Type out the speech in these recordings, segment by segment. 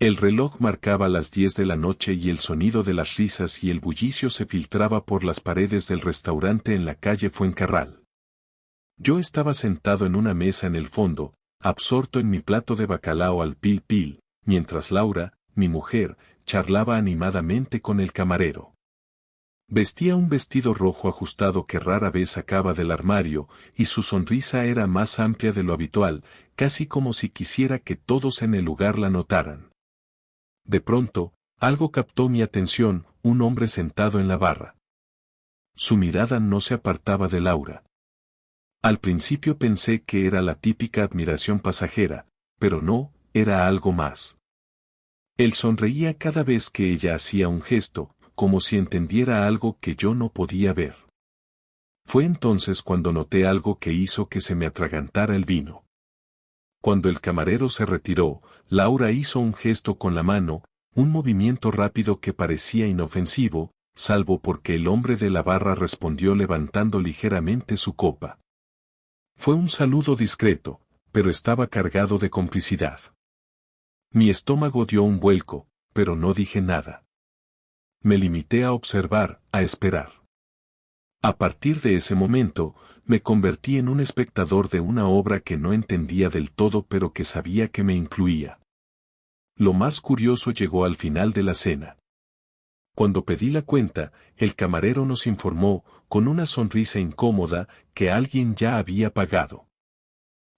El reloj marcaba las 10 de la noche y el sonido de las risas y el bullicio se filtraba por las paredes del restaurante en la calle Fuencarral. Yo estaba sentado en una mesa en el fondo, absorto en mi plato de bacalao al pil pil, mientras Laura, mi mujer, charlaba animadamente con el camarero. Vestía un vestido rojo ajustado que rara vez sacaba del armario, y su sonrisa era más amplia de lo habitual, casi como si quisiera que todos en el lugar la notaran. De pronto, algo captó mi atención, un hombre sentado en la barra. Su mirada no se apartaba de Laura. Al principio pensé que era la típica admiración pasajera, pero no, era algo más. Él sonreía cada vez que ella hacía un gesto, como si entendiera algo que yo no podía ver. Fue entonces cuando noté algo que hizo que se me atragantara el vino. Cuando el camarero se retiró, Laura hizo un gesto con la mano, un movimiento rápido que parecía inofensivo, salvo porque el hombre de la barra respondió levantando ligeramente su copa. Fue un saludo discreto, pero estaba cargado de complicidad. Mi estómago dio un vuelco, pero no dije nada. Me limité a observar, a esperar. A partir de ese momento, me convertí en un espectador de una obra que no entendía del todo pero que sabía que me incluía. Lo más curioso llegó al final de la cena. Cuando pedí la cuenta, el camarero nos informó, con una sonrisa incómoda, que alguien ya había pagado.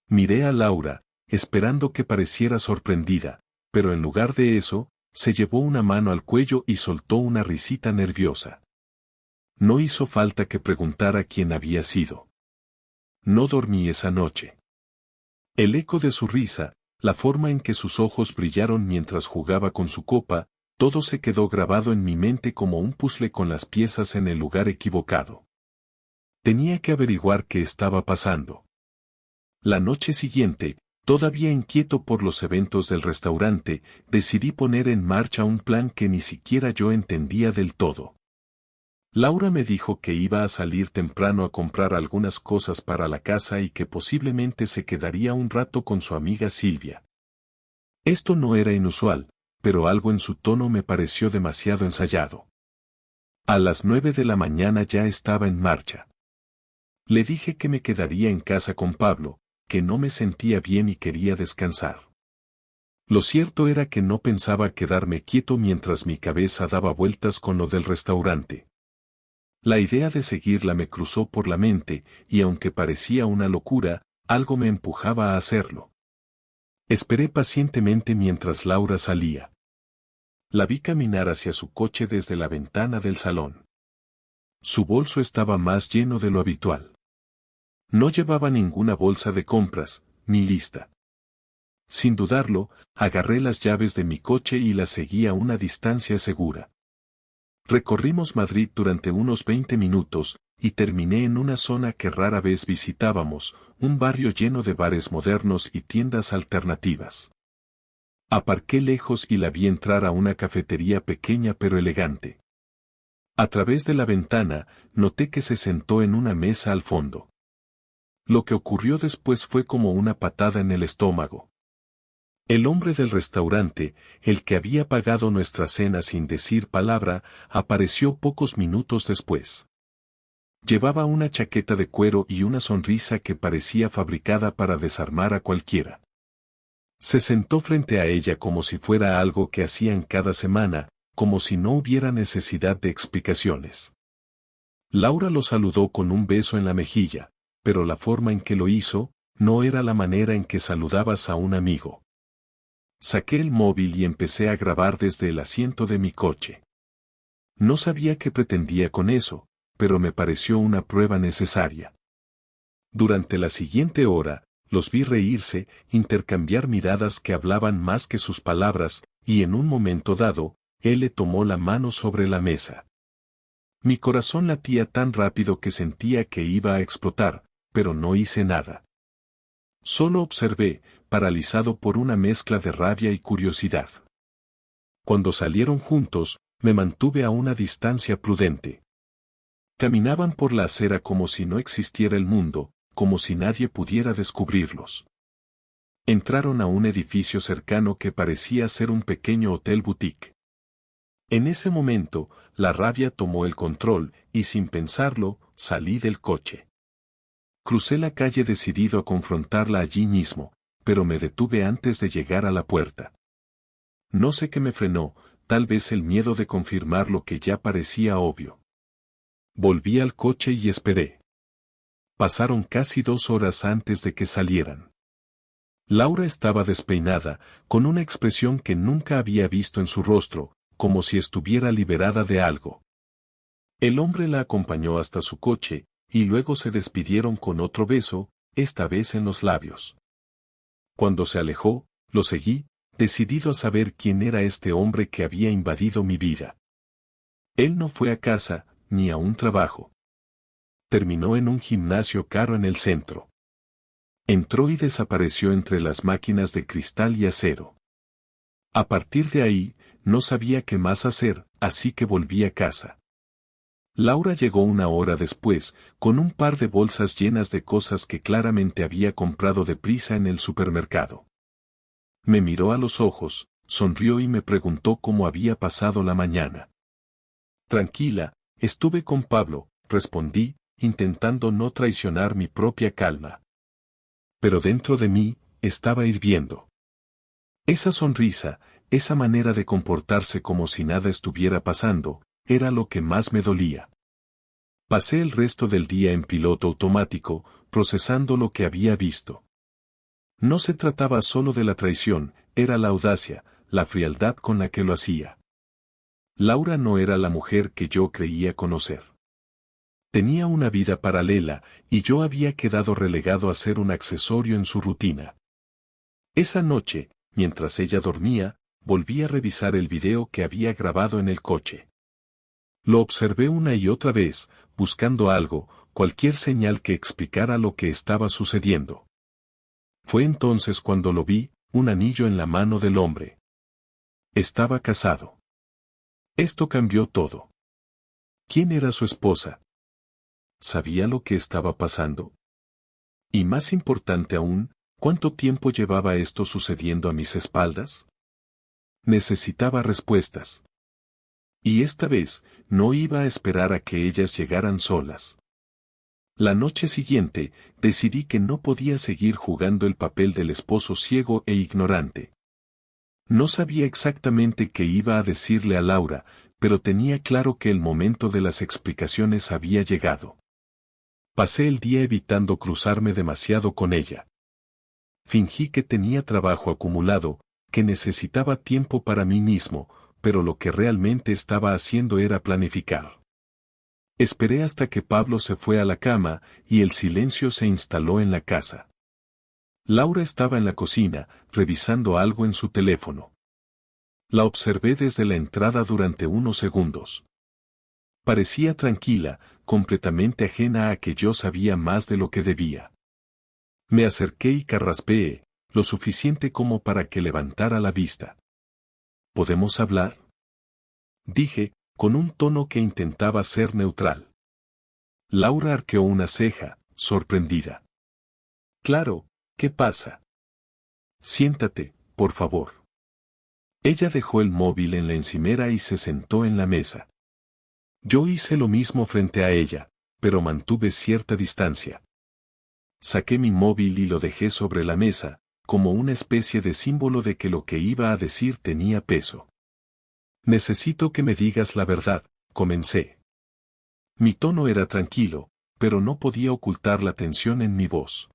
Miré a Laura, esperando que pareciera sorprendida, pero en lugar de eso, se llevó una mano al cuello y soltó una risita nerviosa. No hizo falta que preguntara quién había sido. No dormí esa noche. El eco de su risa, la forma en que sus ojos brillaron mientras jugaba con su copa, todo se quedó grabado en mi mente como un puzzle con las piezas en el lugar equivocado. Tenía que averiguar qué estaba pasando. La noche siguiente, todavía inquieto por los eventos del restaurante, decidí poner en marcha un plan que ni siquiera yo entendía del todo. Laura me dijo que iba a salir temprano a comprar algunas cosas para la casa y que posiblemente se quedaría un rato con su amiga Silvia. Esto no era inusual, pero algo en su tono me pareció demasiado ensayado. A las 9 de la mañana ya estaba en marcha. Le dije que me quedaría en casa con Pablo, que no me sentía bien y quería descansar. Lo cierto era que no pensaba quedarme quieto mientras mi cabeza daba vueltas con lo del restaurante. La idea de seguirla me cruzó por la mente, y aunque parecía una locura, algo me empujaba a hacerlo. Esperé pacientemente mientras Laura salía. La vi caminar hacia su coche desde la ventana del salón. Su bolso estaba más lleno de lo habitual. No llevaba ninguna bolsa de compras, ni lista. Sin dudarlo, agarré las llaves de mi coche y la seguí a una distancia segura. Recorrimos Madrid durante unos 20 minutos, y terminé en una zona que rara vez visitábamos, un barrio lleno de bares modernos y tiendas alternativas. Aparqué lejos y la vi entrar a una cafetería pequeña pero elegante. A través de la ventana, noté que se sentó en una mesa al fondo. Lo que ocurrió después fue como una patada en el estómago. El hombre del restaurante, el que había pagado nuestra cena sin decir palabra, apareció pocos minutos después. Llevaba una chaqueta de cuero y una sonrisa que parecía fabricada para desarmar a cualquiera. Se sentó frente a ella como si fuera algo que hacían cada semana, como si no hubiera necesidad de explicaciones. Laura lo saludó con un beso en la mejilla, pero la forma en que lo hizo, no era la manera en que saludabas a un amigo. Saqué el móvil y empecé a grabar desde el asiento de mi coche. No sabía qué pretendía con eso, pero me pareció una prueba necesaria. Durante la siguiente hora, los vi reírse, intercambiar miradas que hablaban más que sus palabras, y en un momento dado, él le tomó la mano sobre la mesa. Mi corazón latía tan rápido que sentía que iba a explotar, pero no hice nada. Solo observé, paralizado por una mezcla de rabia y curiosidad. Cuando salieron juntos, me mantuve a una distancia prudente. Caminaban por la acera como si no existiera el mundo, como si nadie pudiera descubrirlos. Entraron a un edificio cercano que parecía ser un pequeño hotel boutique. En ese momento, la rabia tomó el control, y sin pensarlo, salí del coche. Crucé la calle decidido a confrontarla allí mismo, pero me detuve antes de llegar a la puerta. No sé qué me frenó, tal vez el miedo de confirmar lo que ya parecía obvio. Volví al coche y esperé. Pasaron casi 2 horas antes de que salieran. Laura estaba despeinada, con una expresión que nunca había visto en su rostro, como si estuviera liberada de algo. El hombre la acompañó hasta su coche, y luego se despidieron con otro beso, esta vez en los labios. Cuando se alejó, lo seguí, decidido a saber quién era este hombre que había invadido mi vida. Él no fue a casa, ni a un trabajo. Terminó en un gimnasio caro en el centro. Entró y desapareció entre las máquinas de cristal y acero. A partir de ahí, no sabía qué más hacer, así que volví a casa. Laura llegó 1 hora después, con un par de bolsas llenas de cosas que claramente había comprado deprisa en el supermercado. Me miró a los ojos, sonrió y me preguntó cómo había pasado la mañana. Tranquila, estuve con Pablo, respondí, intentando no traicionar mi propia calma. Pero dentro de mí, estaba hirviendo. Esa sonrisa, esa manera de comportarse como si nada estuviera pasando, era lo que más me dolía. Pasé el resto del día en piloto automático, procesando lo que había visto. No se trataba solo de la traición, era la audacia, la frialdad con la que lo hacía. Laura no era la mujer que yo creía conocer. Tenía una vida paralela, y yo había quedado relegado a ser un accesorio en su rutina. Esa noche, mientras ella dormía, volví a revisar el video que había grabado en el coche. Lo observé una y otra vez, buscando algo, cualquier señal que explicara lo que estaba sucediendo. Fue entonces cuando lo vi, un anillo en la mano del hombre. Estaba casado. Esto cambió todo. ¿Quién era su esposa? ¿Sabía lo que estaba pasando? Y más importante aún, ¿cuánto tiempo llevaba esto sucediendo a mis espaldas? Necesitaba respuestas. Y esta vez, no iba a esperar a que ellas llegaran solas. La noche siguiente, decidí que no podía seguir jugando el papel del esposo ciego e ignorante. No sabía exactamente qué iba a decirle a Laura, pero tenía claro que el momento de las explicaciones había llegado. Pasé el día evitando cruzarme demasiado con ella. Fingí que tenía trabajo acumulado, que necesitaba tiempo para mí mismo, pero lo que realmente estaba haciendo era planificar. Esperé hasta que Pablo se fue a la cama, y el silencio se instaló en la casa. Laura estaba en la cocina, revisando algo en su teléfono. La observé desde la entrada durante unos segundos. Parecía tranquila, completamente ajena a que yo sabía más de lo que debía. Me acerqué y carraspeé, lo suficiente como para que levantara la vista. ¿Podemos hablar?, dije, con un tono que intentaba ser neutral. Laura arqueó una ceja, sorprendida. Claro, ¿qué pasa? Siéntate, por favor. Ella dejó el móvil en la encimera y se sentó en la mesa. Yo hice lo mismo frente a ella, pero mantuve cierta distancia. Saqué mi móvil y lo dejé sobre la mesa, como una especie de símbolo de que lo que iba a decir tenía peso. Necesito que me digas la verdad, comencé. Mi tono era tranquilo, pero no podía ocultar la tensión en mi voz.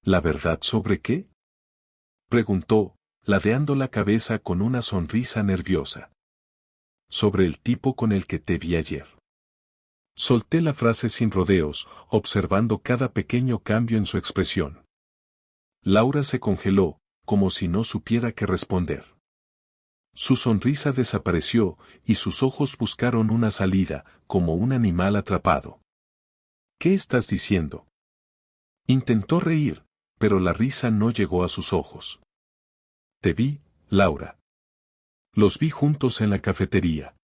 ¿La verdad sobre qué?, preguntó, ladeando la cabeza con una sonrisa nerviosa. Sobre el tipo con el que te vi ayer. Solté la frase sin rodeos, observando cada pequeño cambio en su expresión. Laura se congeló, como si no supiera qué responder. Su sonrisa desapareció, y sus ojos buscaron una salida, como un animal atrapado. ¿Qué estás diciendo? Intentó reír, pero la risa no llegó a sus ojos. Te vi, Laura. Los vi juntos en la cafetería.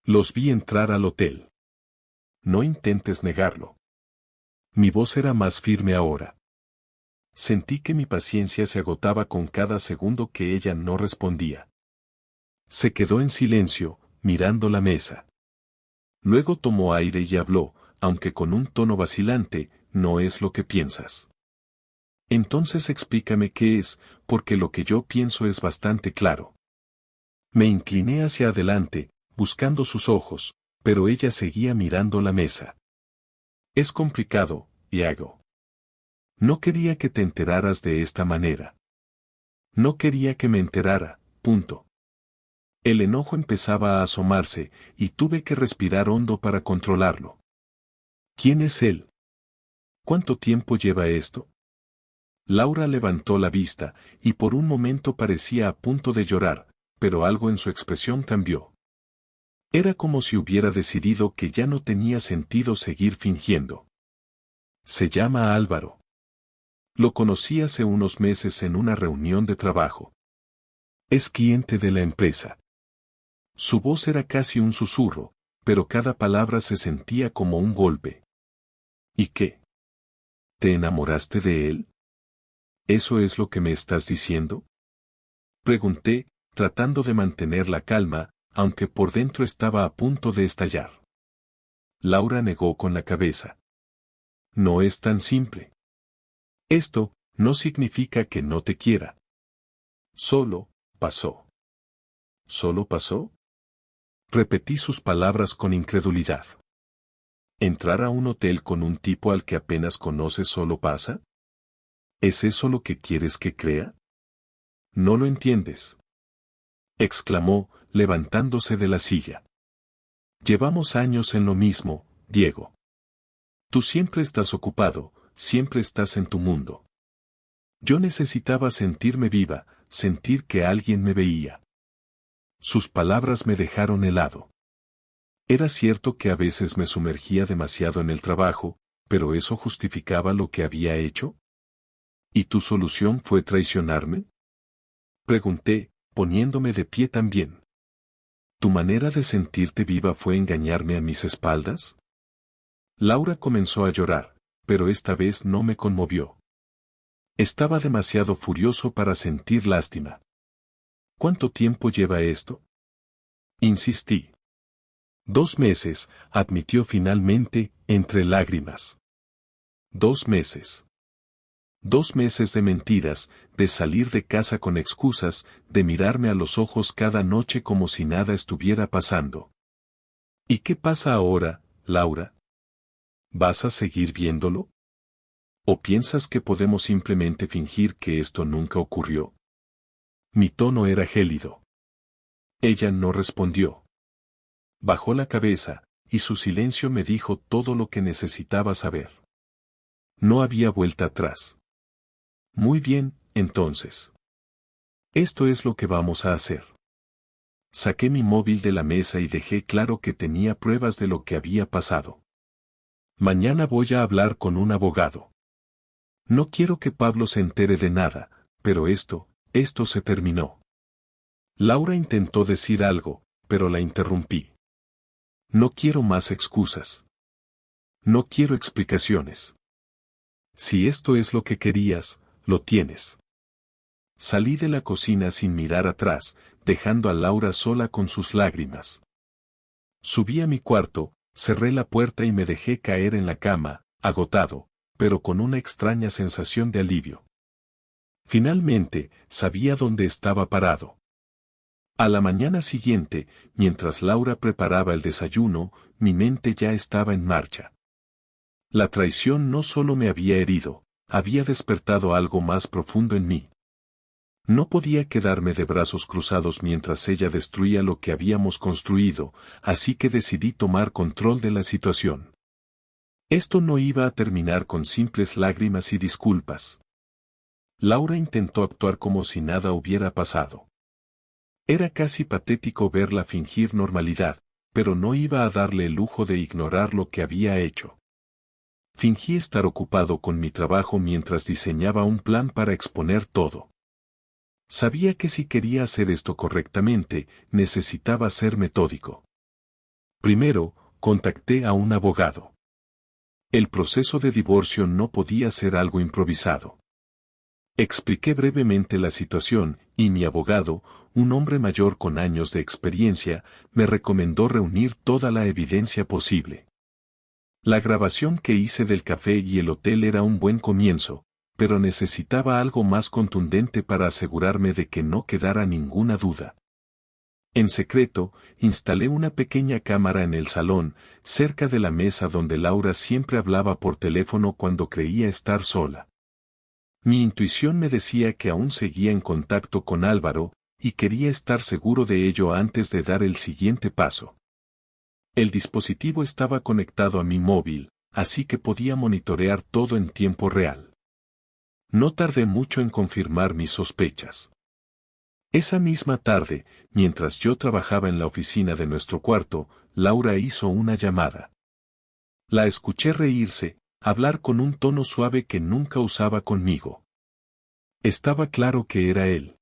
Los vi entrar al hotel. No intentes negarlo. Mi voz era más firme ahora. Sentí que mi paciencia se agotaba con cada segundo que ella no respondía. Se quedó en silencio, mirando la mesa. Luego tomó aire y habló, aunque con un tono vacilante: no es lo que piensas. Entonces explícame qué es, porque lo que yo pienso es bastante claro. Me incliné hacia adelante, buscando sus ojos, pero ella seguía mirando la mesa. Es complicado, Iago. No quería que te enteraras de esta manera. No quería que me enterara, punto. El enojo empezaba a asomarse, y tuve que respirar hondo para controlarlo. ¿Quién es él? ¿Cuánto tiempo lleva esto? Laura levantó la vista, y por un momento parecía a punto de llorar, pero algo en su expresión cambió. Era como si hubiera decidido que ya no tenía sentido seguir fingiendo. Se llama Álvaro. Lo conocí hace unos meses en una reunión de trabajo. Es cliente de la empresa. Su voz era casi un susurro, pero cada palabra se sentía como un golpe. ¿Y qué? ¿Te enamoraste de él? ¿Eso es lo que me estás diciendo? Pregunté, tratando de mantener la calma, aunque por dentro estaba a punto de estallar. Laura negó con la cabeza. No es tan simple. Esto no significa que no te quiera. Solo pasó. ¿Solo pasó? Repetí sus palabras con incredulidad. ¿Entrar a un hotel con un tipo al que apenas conoces solo pasa? ¿Es eso lo que quieres que crea? No lo entiendes, exclamó, levantándose de la silla. Llevamos años en lo mismo, Diego. Tú siempre estás ocupado, siempre estás en tu mundo. Yo necesitaba sentirme viva, sentir que alguien me veía. Sus palabras me dejaron helado. Era cierto que a veces me sumergía demasiado en el trabajo, pero ¿eso justificaba lo que había hecho? ¿Y tu solución fue traicionarme? Pregunté, poniéndome de pie también. ¿Tu manera de sentirte viva fue engañarme a mis espaldas? Laura comenzó a llorar, pero esta vez no me conmovió. Estaba demasiado furioso para sentir lástima. ¿Cuánto tiempo lleva esto? Insistí. 2 meses, admitió finalmente, entre lágrimas. 2 meses. 2 meses de mentiras, de salir de casa con excusas, de mirarme a los ojos cada noche como si nada estuviera pasando. ¿Y qué pasa ahora, Laura? ¿Vas a seguir viéndolo? ¿O piensas que podemos simplemente fingir que esto nunca ocurrió? Mi tono era gélido. Ella no respondió. Bajó la cabeza, y su silencio me dijo todo lo que necesitaba saber. No había vuelta atrás. Muy bien, entonces. Esto es lo que vamos a hacer. Saqué mi móvil de la mesa y dejé claro que tenía pruebas de lo que había pasado. Mañana voy a hablar con un abogado. No quiero que Pablo se entere de nada, pero esto se terminó. Laura intentó decir algo, pero la interrumpí. No quiero más excusas. No quiero explicaciones. Si esto es lo que querías, lo tienes. Salí de la cocina sin mirar atrás, dejando a Laura sola con sus lágrimas. Subí a mi cuarto, cerré la puerta y me dejé caer en la cama, agotado, pero con una extraña sensación de alivio. Finalmente, sabía dónde estaba parado. A la mañana siguiente, mientras Laura preparaba el desayuno, mi mente ya estaba en marcha. La traición no solo me había herido, había despertado algo más profundo en mí. No podía quedarme de brazos cruzados mientras ella destruía lo que habíamos construido, así que decidí tomar control de la situación. Esto no iba a terminar con simples lágrimas y disculpas. Laura intentó actuar como si nada hubiera pasado. Era casi patético verla fingir normalidad, pero no iba a darle el lujo de ignorar lo que había hecho. Fingí estar ocupado con mi trabajo mientras diseñaba un plan para exponer todo. Sabía que si quería hacer esto correctamente, necesitaba ser metódico. Primero, contacté a un abogado. El proceso de divorcio no podía ser algo improvisado. Expliqué brevemente la situación, y mi abogado, un hombre mayor con años de experiencia, me recomendó reunir toda la evidencia posible. La grabación que hice del café y el hotel era un buen comienzo, pero necesitaba algo más contundente para asegurarme de que no quedara ninguna duda. En secreto, instalé una pequeña cámara en el salón, cerca de la mesa donde Laura siempre hablaba por teléfono cuando creía estar sola. Mi intuición me decía que aún seguía en contacto con Álvaro, y quería estar seguro de ello antes de dar el siguiente paso. El dispositivo estaba conectado a mi móvil, así que podía monitorear todo en tiempo real. No tardé mucho en confirmar mis sospechas. Esa misma tarde, mientras yo trabajaba en la oficina de nuestro cuarto, Laura hizo una llamada. La escuché reírse, hablar con un tono suave que nunca usaba conmigo. Estaba claro que era él.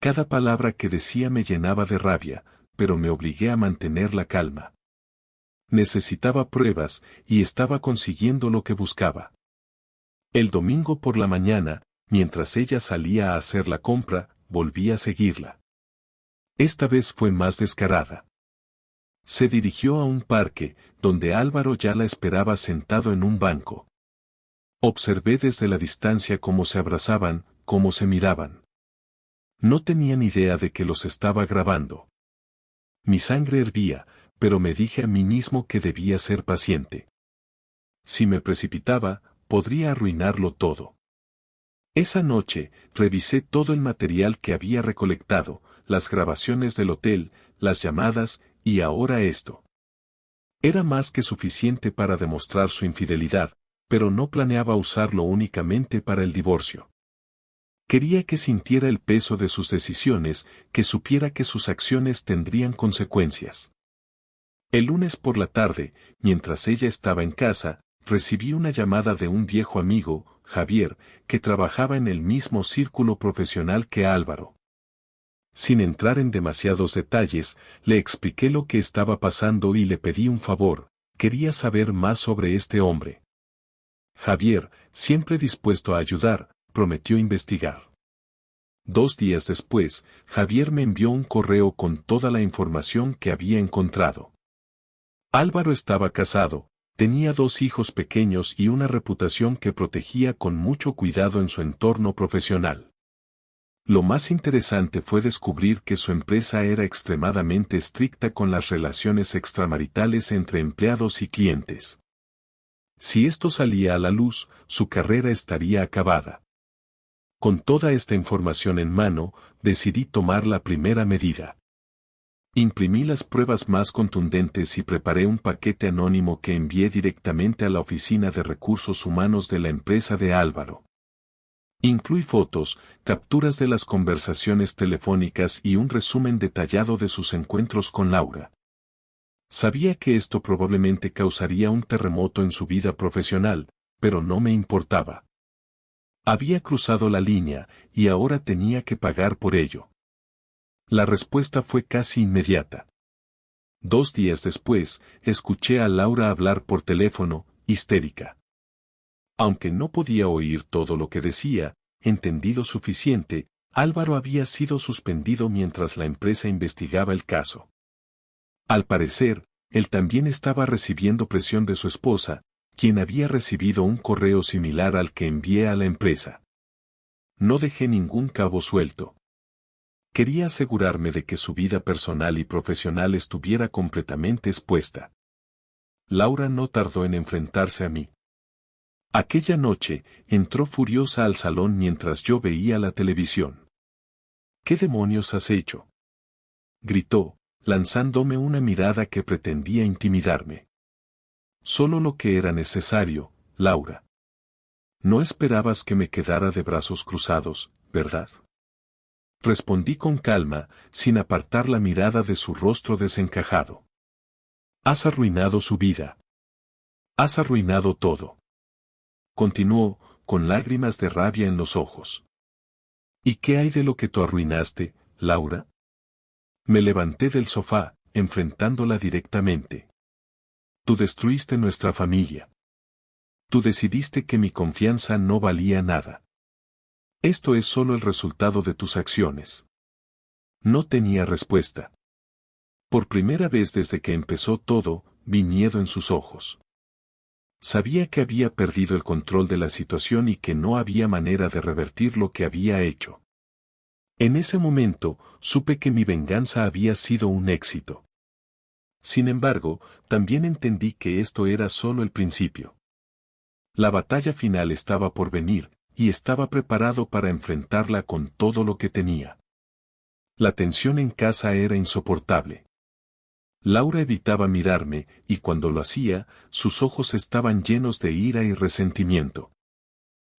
Cada palabra que decía me llenaba de rabia, pero me obligué a mantener la calma. Necesitaba pruebas, y estaba consiguiendo lo que buscaba. El domingo por la mañana, mientras ella salía a hacer la compra, volví a seguirla. Esta vez fue más descarada. Se dirigió a un parque, donde Álvaro ya la esperaba sentado en un banco. Observé desde la distancia cómo se abrazaban, cómo se miraban. No tenía ni idea de que los estaba grabando. Mi sangre hervía, pero me dije a mí mismo que debía ser paciente. Si me precipitaba, podría arruinarlo todo. Esa noche, revisé todo el material que había recolectado, las grabaciones del hotel, las llamadas, y ahora esto. Era más que suficiente para demostrar su infidelidad, pero no planeaba usarlo únicamente para el divorcio. Quería que sintiera el peso de sus decisiones, que supiera que sus acciones tendrían consecuencias. El lunes por la tarde, mientras ella estaba en casa, recibí una llamada de un viejo amigo, Javier, que trabajaba en el mismo círculo profesional que Álvaro. Sin entrar en demasiados detalles, le expliqué lo que estaba pasando y le pedí un favor: quería saber más sobre este hombre. Javier, siempre dispuesto a ayudar, prometió investigar. 2 días después, Javier me envió un correo con toda la información que había encontrado. Álvaro estaba casado, tenía 2 hijos pequeños y una reputación que protegía con mucho cuidado en su entorno profesional. Lo más interesante fue descubrir que su empresa era extremadamente estricta con las relaciones extramaritales entre empleados y clientes. Si esto salía a la luz, su carrera estaría acabada. Con toda esta información en mano, decidí tomar la primera medida. Imprimí las pruebas más contundentes y preparé un paquete anónimo que envié directamente a la oficina de recursos humanos de la empresa de Álvaro. Incluí fotos, capturas de las conversaciones telefónicas y un resumen detallado de sus encuentros con Laura. Sabía que esto probablemente causaría un terremoto en su vida profesional, pero no me importaba. Había cruzado la línea, y ahora tenía que pagar por ello. La respuesta fue casi inmediata. 2 días después, escuché a Laura hablar por teléfono, histérica. Aunque no podía oír todo lo que decía, entendí lo suficiente: Álvaro había sido suspendido mientras la empresa investigaba el caso. Al parecer, él también estaba recibiendo presión de su esposa, quien había recibido un correo similar al que envié a la empresa. No dejé ningún cabo suelto. Quería asegurarme de que su vida personal y profesional estuviera completamente expuesta. Laura no tardó en enfrentarse a mí. Aquella noche, entró furiosa al salón mientras yo veía la televisión. ¿Qué demonios has hecho?, gritó, lanzándome una mirada que pretendía intimidarme. Solo lo que era necesario, Laura. No esperabas que me quedara de brazos cruzados, ¿verdad? Respondí con calma, sin apartar la mirada de su rostro desencajado. Has arruinado su vida. Has arruinado todo. Continuó, con lágrimas de rabia en los ojos. ¿Y qué hay de lo que tú arruinaste, Laura? Me levanté del sofá, enfrentándola directamente. Tú destruiste nuestra familia. Tú decidiste que mi confianza no valía nada. Esto es solo el resultado de tus acciones. No tenía respuesta. Por primera vez desde que empezó todo, vi miedo en sus ojos. Sabía que había perdido el control de la situación y que no había manera de revertir lo que había hecho. En ese momento, supe que mi venganza había sido un éxito. Sin embargo, también entendí que esto era solo el principio. La batalla final estaba por venir, y estaba preparado para enfrentarla con todo lo que tenía. La tensión en casa era insoportable. Laura evitaba mirarme, y cuando lo hacía, sus ojos estaban llenos de ira y resentimiento.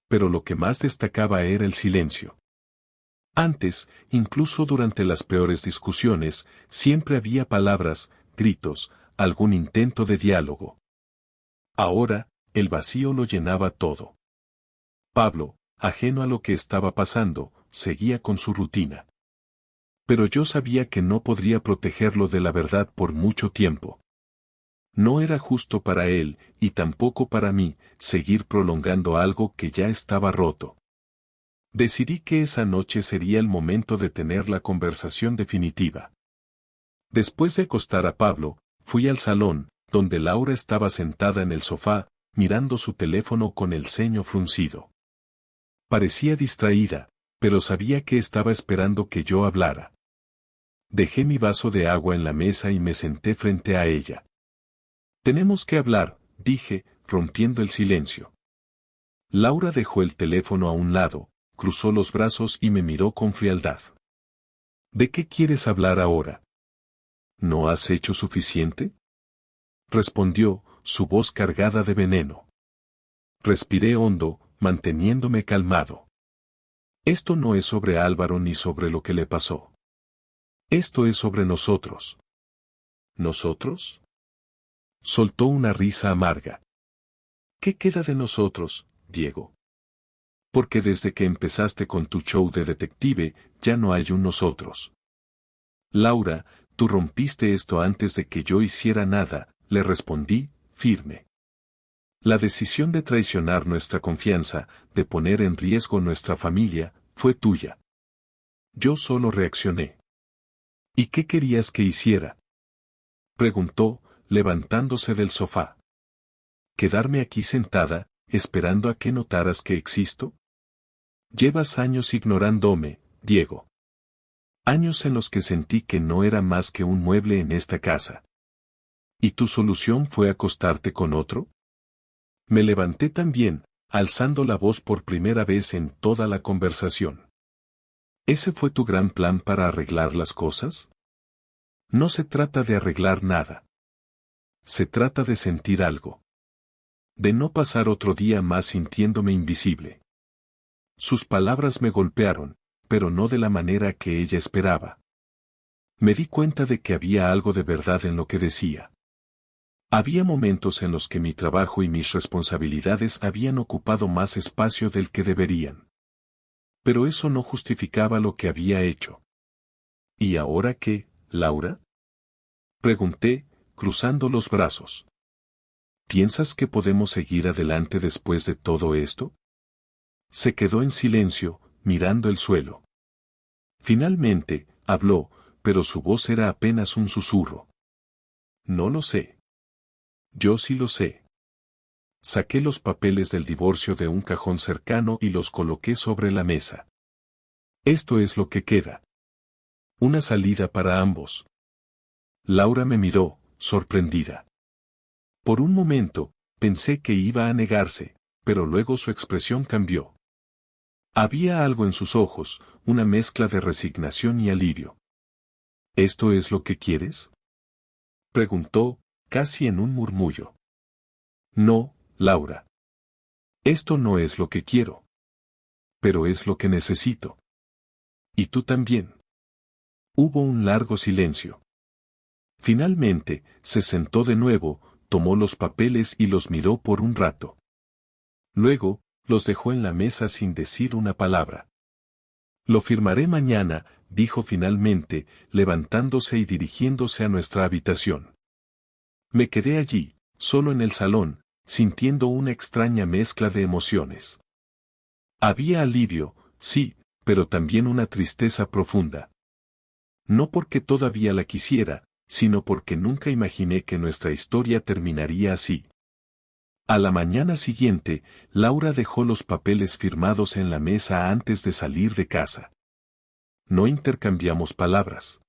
Pero lo que más destacaba era el silencio. Antes, incluso durante las peores discusiones, siempre había palabras, gritos, algún intento de diálogo. Ahora, el vacío lo llenaba todo. Pablo, ajeno a lo que estaba pasando, seguía con su rutina. Pero yo sabía que no podría protegerlo de la verdad por mucho tiempo. No era justo para él, y tampoco para mí, seguir prolongando algo que ya estaba roto. Decidí que esa noche sería el momento de tener la conversación definitiva. Después de acostar a Pablo, fui al salón, donde Laura estaba sentada en el sofá, mirando su teléfono con el ceño fruncido. Parecía distraída, pero sabía que estaba esperando que yo hablara. Dejé mi vaso de agua en la mesa y me senté frente a ella. Tenemos que hablar, dije, rompiendo el silencio. Laura dejó el teléfono a un lado, cruzó los brazos y me miró con frialdad. ¿De qué quieres hablar ahora? ¿No has hecho suficiente? Respondió, su voz cargada de veneno. Respiré hondo, manteniéndome calmado. Esto no es sobre Álvaro ni sobre lo que le pasó. Esto es sobre nosotros. ¿Nosotros? Soltó una risa amarga. ¿Qué queda de nosotros, Diego? Porque desde que empezaste con tu show de detective, ya no hay un nosotros. Laura, tú rompiste esto antes de que yo hiciera nada, le respondí, firme. La decisión de traicionar nuestra confianza, de poner en riesgo nuestra familia, fue tuya. Yo solo reaccioné. ¿Y qué querías que hiciera? Preguntó, levantándose del sofá. ¿Quedarme aquí sentada, esperando a que notaras que existo? Llevas años ignorándome, Diego. Años en los que sentí que no era más que un mueble en esta casa. ¿Y tu solución fue acostarte con otro? Me levanté también, alzando la voz por primera vez en toda la conversación. ¿Ese fue tu gran plan para arreglar las cosas? No se trata de arreglar nada. Se trata de sentir algo. De no pasar otro día más sintiéndome invisible. Sus palabras me golpearon, pero no de la manera que ella esperaba. Me di cuenta de que había algo de verdad en lo que decía. Había momentos en los que mi trabajo y mis responsabilidades habían ocupado más espacio del que deberían. Pero eso no justificaba lo que había hecho. ¿Y ahora qué, Laura? Pregunté, cruzando los brazos. ¿Piensas que podemos seguir adelante después de todo esto? Se quedó en silencio, mirando el suelo. Finalmente, habló, pero su voz era apenas un susurro. No lo sé. Yo sí lo sé. Saqué los papeles del divorcio de un cajón cercano y los coloqué sobre la mesa. Esto es lo que queda. Una salida para ambos. Laura me miró, sorprendida. Por un momento, pensé que iba a negarse, pero luego su expresión cambió. Había algo en sus ojos, una mezcla de resignación y alivio. ¿Esto es lo que quieres? Preguntó, casi en un murmullo. No, Laura. Esto no es lo que quiero. Pero es lo que necesito. ¿Y tú también? Hubo un largo silencio. Finalmente, se sentó de nuevo, tomó los papeles y los miró por un rato. Luego, los dejó en la mesa sin decir una palabra. Lo firmaré mañana, dijo finalmente, levantándose y dirigiéndose a nuestra habitación. Me quedé allí, solo en el salón, sintiendo una extraña mezcla de emociones. Había alivio, sí, pero también una tristeza profunda. No porque todavía la quisiera, sino porque nunca imaginé que nuestra historia terminaría así. A la mañana siguiente, Laura dejó los papeles firmados en la mesa antes de salir de casa. No intercambiamos palabras.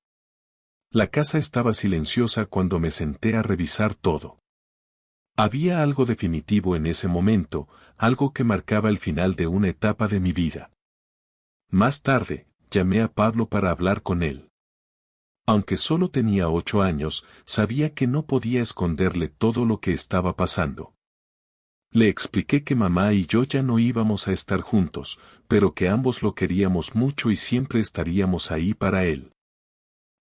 La casa estaba silenciosa cuando me senté a revisar todo. Había algo definitivo en ese momento, algo que marcaba el final de una etapa de mi vida. Más tarde, llamé a Pablo para hablar con él. Aunque solo tenía 8 años, sabía que no podía esconderle todo lo que estaba pasando. Le expliqué que mamá y yo ya no íbamos a estar juntos, pero que ambos lo queríamos mucho y siempre estaríamos ahí para él.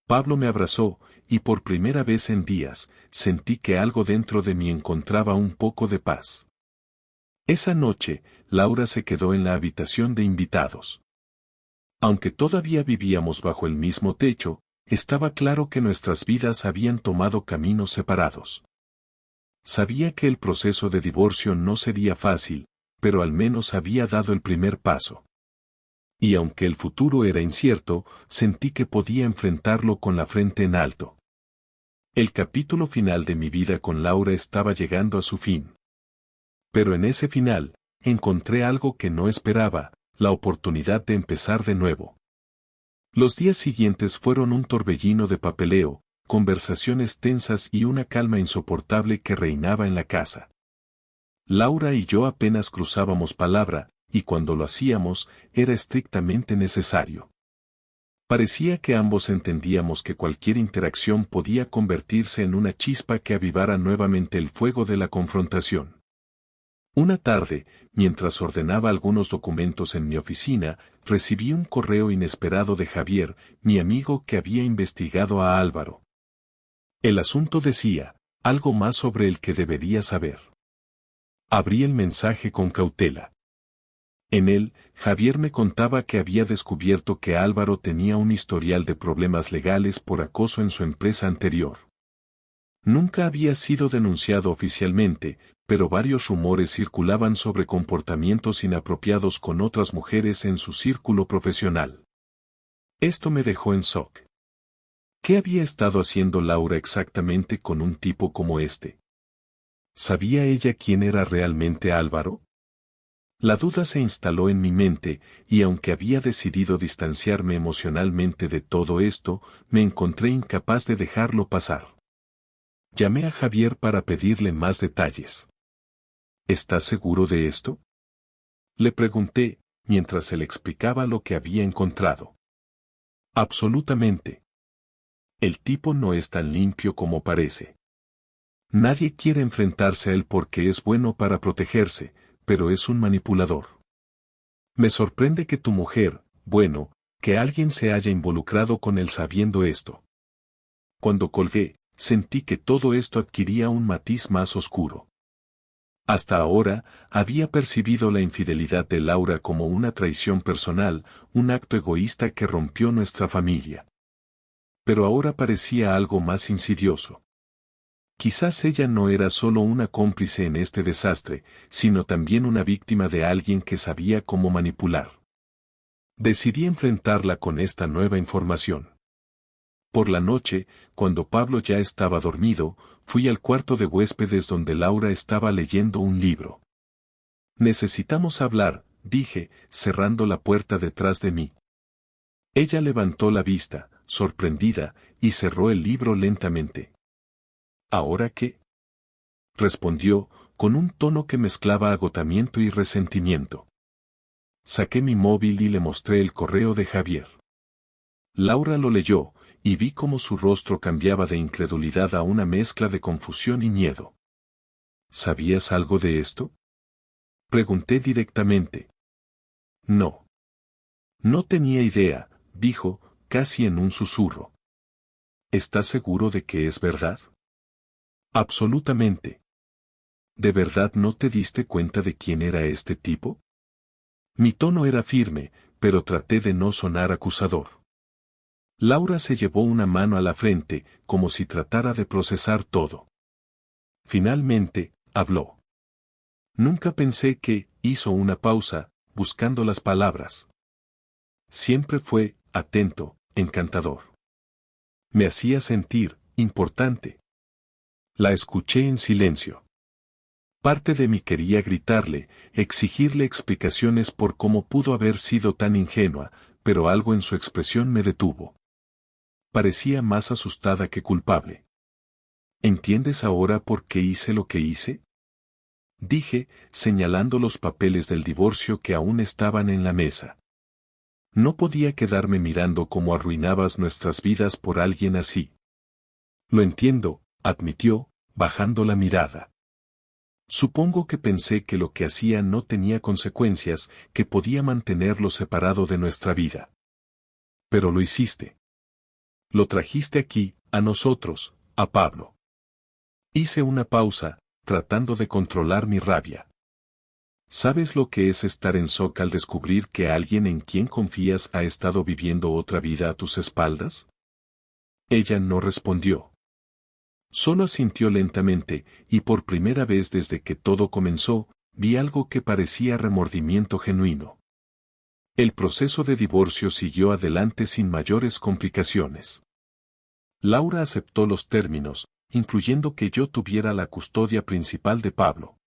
Pablo me abrazó, y por primera vez en días, sentí que algo dentro de mí encontraba un poco de paz. Esa noche, Laura se quedó en la habitación de invitados. Aunque todavía vivíamos bajo el mismo techo, estaba claro que nuestras vidas habían tomado caminos separados. Sabía que el proceso de divorcio no sería fácil, pero al menos había dado el primer paso. Y aunque el futuro era incierto, sentí que podía enfrentarlo con la frente en alto. El capítulo final de mi vida con Laura estaba llegando a su fin. Pero en ese final, encontré algo que no esperaba, la oportunidad de empezar de nuevo. Los días siguientes fueron un torbellino de papeleo, conversaciones tensas y una calma insoportable que reinaba en la casa. Laura y yo apenas cruzábamos palabra, y cuando lo hacíamos, era estrictamente necesario. Parecía que ambos entendíamos que cualquier interacción podía convertirse en una chispa que avivara nuevamente el fuego de la confrontación. Una tarde, mientras ordenaba algunos documentos en mi oficina, recibí un correo inesperado de Javier, mi amigo que había investigado a Álvaro. El asunto decía, algo más sobre el que debería saber. Abrí el mensaje con cautela. En él, Javier me contaba que había descubierto que Álvaro tenía un historial de problemas legales por acoso en su empresa anterior. Nunca había sido denunciado oficialmente, pero varios rumores circulaban sobre comportamientos inapropiados con otras mujeres en su círculo profesional. Esto me dejó en shock. ¿Qué había estado haciendo Laura exactamente con un tipo como este? ¿Sabía ella quién era realmente Álvaro? La duda se instaló en mi mente, y aunque había decidido distanciarme emocionalmente de todo esto, me encontré incapaz de dejarlo pasar. Llamé a Javier para pedirle más detalles. ¿Estás seguro de esto? Le pregunté, mientras él explicaba lo que había encontrado. Absolutamente. El tipo no es tan limpio como parece. Nadie quiere enfrentarse a él porque es bueno para protegerse, pero es un manipulador. Me sorprende que tu mujer, bueno, que alguien se haya involucrado con él sabiendo esto. Cuando colgué, sentí que todo esto adquiría un matiz más oscuro. Hasta ahora, había percibido la infidelidad de Laura como una traición personal, un acto egoísta que rompió nuestra familia. Pero ahora parecía algo más insidioso. Quizás ella no era solo una cómplice en este desastre, sino también una víctima de alguien que sabía cómo manipular. Decidí enfrentarla con esta nueva información. Por la noche, cuando Pablo ya estaba dormido, fui al cuarto de huéspedes donde Laura estaba leyendo un libro. Necesitamos hablar, dije, cerrando la puerta detrás de mí. Ella levantó la vista, sorprendida, y cerró el libro lentamente. ¿Ahora qué? Respondió, con un tono que mezclaba agotamiento y resentimiento. Saqué mi móvil y le mostré el correo de Javier. Laura lo leyó, y vi cómo su rostro cambiaba de incredulidad a una mezcla de confusión y miedo. ¿Sabías algo de esto? Pregunté directamente. No. No tenía idea, dijo, casi en un susurro. ¿Estás seguro de que es verdad? Absolutamente. ¿De verdad no te diste cuenta de quién era este tipo? Mi tono era firme, pero traté de no sonar acusador. Laura se llevó una mano a la frente, como si tratara de procesar todo. Finalmente, habló. Nunca pensé que, hizo una pausa, buscando las palabras. Siempre fue, atento, encantador. Me hacía sentir, importante. La escuché en silencio. Parte de mí quería gritarle, exigirle explicaciones por cómo pudo haber sido tan ingenua, pero algo en su expresión me detuvo. Parecía más asustada que culpable. ¿Entiendes ahora por qué hice lo que hice?, dije, señalando los papeles del divorcio que aún estaban en la mesa. No podía quedarme mirando cómo arruinabas nuestras vidas por alguien así. Lo entiendo, admitió, bajando la mirada. Supongo que pensé que lo que hacía no tenía consecuencias, que podía mantenerlo separado de nuestra vida. Pero lo hiciste. Lo trajiste aquí, a nosotros, a Pablo. Hice una pausa, tratando de controlar mi rabia. ¿Sabes lo que es estar en shock al descubrir que alguien en quien confías ha estado viviendo otra vida a tus espaldas? Ella no respondió. Solo asintió lentamente, y por primera vez desde que todo comenzó, vi algo que parecía remordimiento genuino. El proceso de divorcio siguió adelante sin mayores complicaciones. Laura aceptó los términos, incluyendo que yo tuviera la custodia principal de Pablo.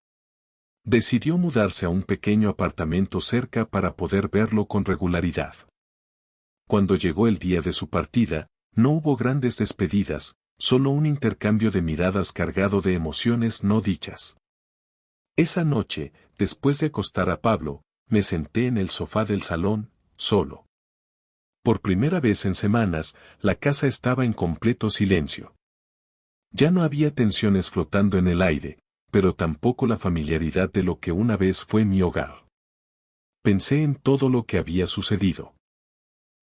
Decidió mudarse a un pequeño apartamento cerca para poder verlo con regularidad. Cuando llegó el día de su partida, no hubo grandes despedidas, solo un intercambio de miradas cargado de emociones no dichas. Esa noche, después de acostar a Pablo, me senté en el sofá del salón, solo. Por primera vez en semanas, la casa estaba en completo silencio. Ya no había tensiones flotando en el aire, pero tampoco la familiaridad de lo que una vez fue mi hogar. Pensé en todo lo que había sucedido.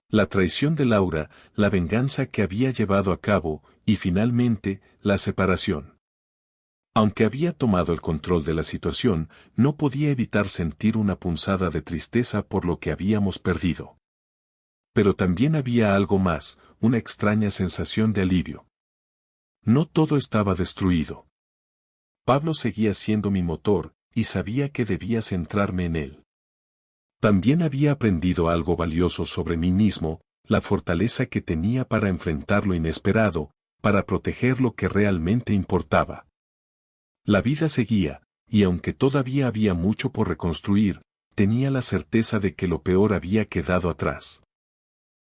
La traición de Laura, la venganza que había llevado a cabo, y finalmente, la separación. Aunque había tomado el control de la situación, no podía evitar sentir una punzada de tristeza por lo que habíamos perdido. Pero también había algo más, una extraña sensación de alivio. No todo estaba destruido. Pablo seguía siendo mi motor, y sabía que debía centrarme en él. También había aprendido algo valioso sobre mí mismo, la fortaleza que tenía para enfrentar lo inesperado, para proteger lo que realmente importaba. La vida seguía, y aunque todavía había mucho por reconstruir, tenía la certeza de que lo peor había quedado atrás.